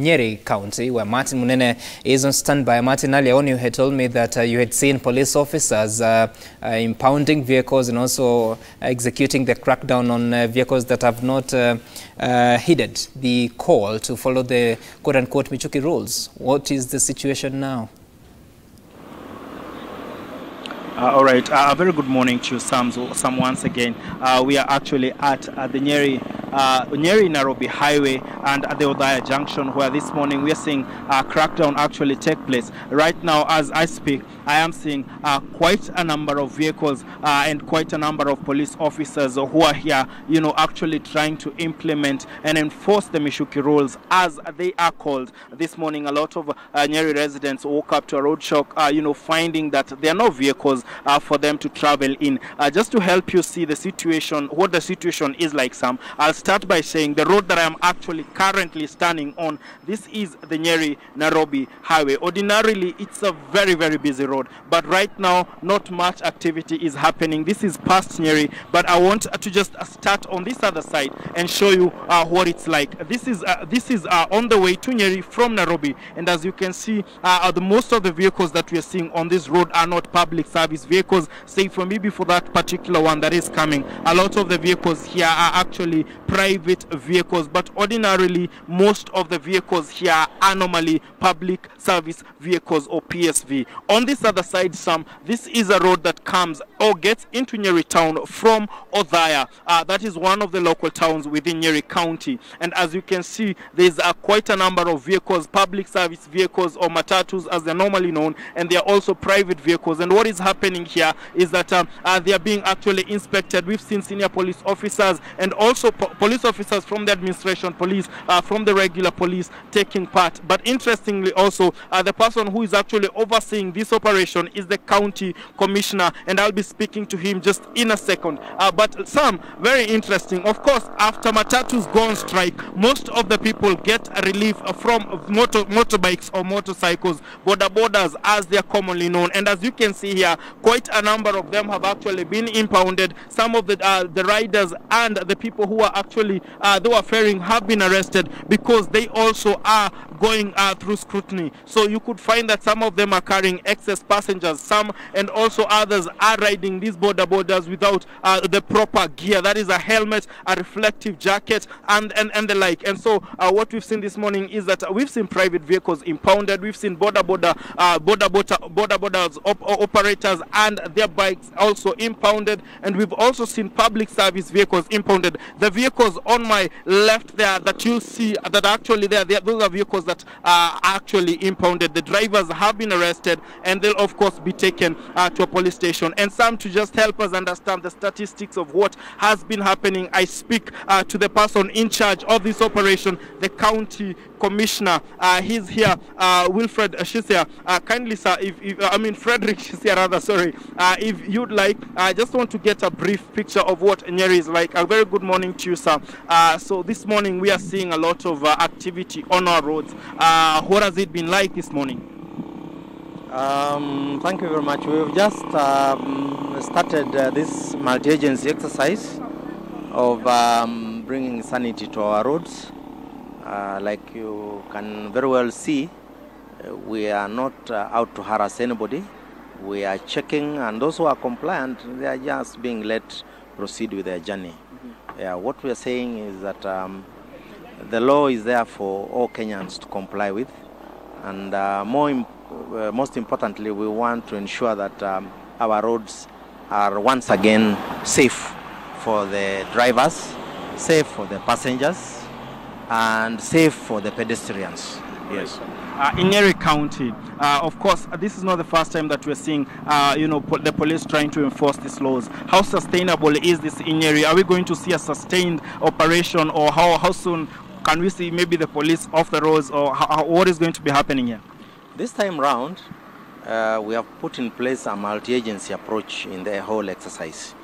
Nyeri County, where Martin Munene is on standby. Martin, earlier on you had told me that you had seen police officers impounding vehicles and also executing the crackdown on vehicles that have not heeded the call to follow the quote-unquote Michuki rules. What is the situation now? All right, a very good morning to you, Sam once again. We are actually at the Nyeri-Nairobi highway and at the Odaya junction, where this morning we are seeing a crackdown actually take place. Right now, as I speak, I am seeing quite a number of vehicles and quite a number of police officers who are here, actually trying to implement and enforce the Michuki rules as they are called. This morning, a lot of Nyeri residents woke up to a road shock, finding that there are no vehicles for them to travel in. Just to help you see the situation, what the situation is like, Sam, I'll start by saying the road that I am actually currently standing on, this is the Nyeri-Nairobi highway. Ordinarily, it's a very, very busy road, but right now, not much activity is happening. This is past Nyeri, but I want to just start on this other side and show you what it's like. This is on the way to Nyeri from Nairobi, and as you can see, most of the vehicles that we are seeing on this road are not public service vehicles, save for maybe for that particular one that is coming. A lot of the vehicles here are actually private vehicles, but ordinarily most of the vehicles here are normally public service vehicles or PSV. On this other side, Sam, this is a road that comes or gets into Nyeri town from Odaya. That is one of the local towns within Nyeri County, and as you can see, there's quite a number of vehicles, public service vehicles or matatus as they're normally known, and they are also private vehicles. And what is happening here is that they are being actually inspected. We've seen senior police officers and also police officers from the administration, police from the regular police taking part. But interestingly also, the person who is actually overseeing this operation is the county commissioner, and I'll be speaking to him just in a second. But some very interesting, of course, after matatus go on strike, most of the people get a relief from motorbikes or motorcycles, border borders as they are commonly known. And as you can see here, quite a number of them have actually been impounded. Some of the riders and the people who are actually they were faring have been arrested because they also are going through scrutiny. So you could find that some of them are carrying excess passengers, some and also others are riding these border borders without the proper gear. That is a helmet, a reflective jacket, and the like. And so what we've seen this morning is that we've seen private vehicles impounded. We've seen border borders operators and their bikes also impounded, and we've also seen public service vehicles impounded. The vehicles on my left there that you see that actually those are vehicles that are actually impounded. The drivers have been arrested and they'll of course be taken to a police station. And some, to just help us understand the statistics of what has been happening, I speak to the person in charge of this operation, the county commissioner. He's here, Wilfred, she's here. Kindly, sir, Frederick, she's here rather, sorry. If you'd like, I just want to get a brief picture of what Nyeri is like. A very good morning to you, sir. So this morning we are seeing a lot of activity on our roads. What has it been like this morning? Thank you very much. We've just started this multi-agency exercise of bringing sanity to our roads. Like you can very well see, we are not out to harass anybody. We are checking, and those who are compliant, they are just being let proceed with their journey. Yeah, what we are saying is that the law is there for all Kenyans to comply with, and most importantly, we want to ensure that our roads are once again safe for the drivers, safe for the passengers, and safe for the pedestrians. Yes. In Nyeri County, of course, this is not the first time that we're seeing, the police trying to enforce these laws. How sustainable is this in Nyeri? Are we going to see a sustained operation, or how soon can we see maybe the police off the roads, or what is going to be happening here? This time round, we have put in place a multi-agency approach in the whole exercise.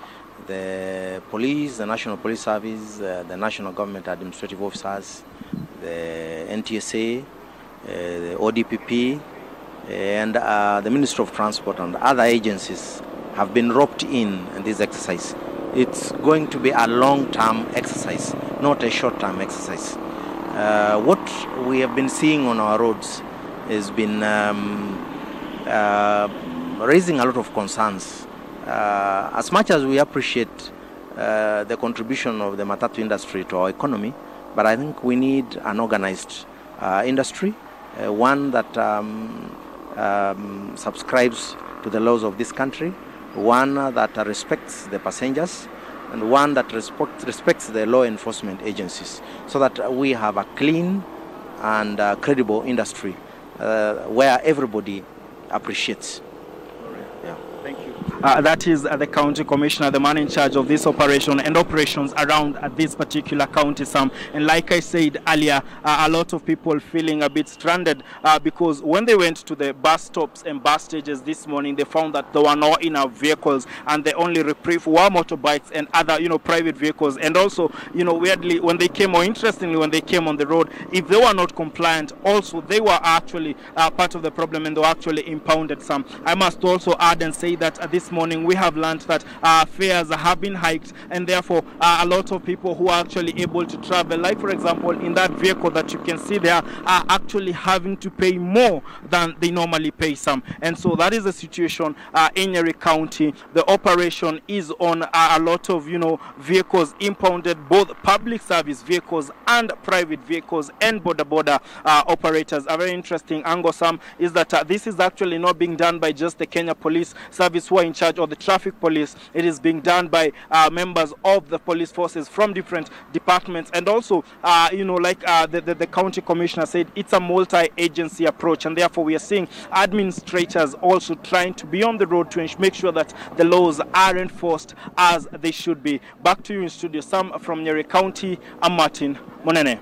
The police, the National Police Service, the National Government Administrative Officers, the NTSA, the ODPP, and the Ministry of Transport and other agencies have been roped in this exercise. It's going to be a long-term exercise, not a short-term exercise. What we have been seeing on our roads has been raising a lot of concerns. As much as we appreciate the contribution of the matatu industry to our economy, but I think we need an organized industry, one that subscribes to the laws of this country, one that respects the passengers, and one that respects the law enforcement agencies, so that we have a clean and credible industry where everybody appreciates. Yeah. Thank you. That is the county commissioner, the man in charge of this operation and operations around this particular county, Sam. And like I said earlier, a lot of people feeling a bit stranded because when they went to the bus stops and bus stages this morning, they found that there were no enough vehicles, and the only reprieve were motorbikes and other, private vehicles. And also, weirdly, when they came, or interestingly, when they came on the road, if they were not compliant, also they were actually part of the problem, and they were actually impounded. Some. I must also add and say that this morning we have learned that fares have been hiked, and therefore a lot of people who are actually able to travel, like for example in that vehicle that you can see there, are actually having to pay more than they normally pay. Some. And so that is the situation in Nyeri County. The operation is on a lot of vehicles impounded, both public service vehicles and private vehicles, and border operators. A very interesting angle, Sam, is that this is actually not being done by just the Kenya Police Service who are in charge, or the traffic police. It is being done by members of the police forces from different departments, and also like the county commissioner said, it's a multi-agency approach, and therefore we are seeing administrators also trying to be on the road to make sure that the laws are enforced as they should be. Back to you in studio, Sam, from Nyeri County. I'm Martin Monene.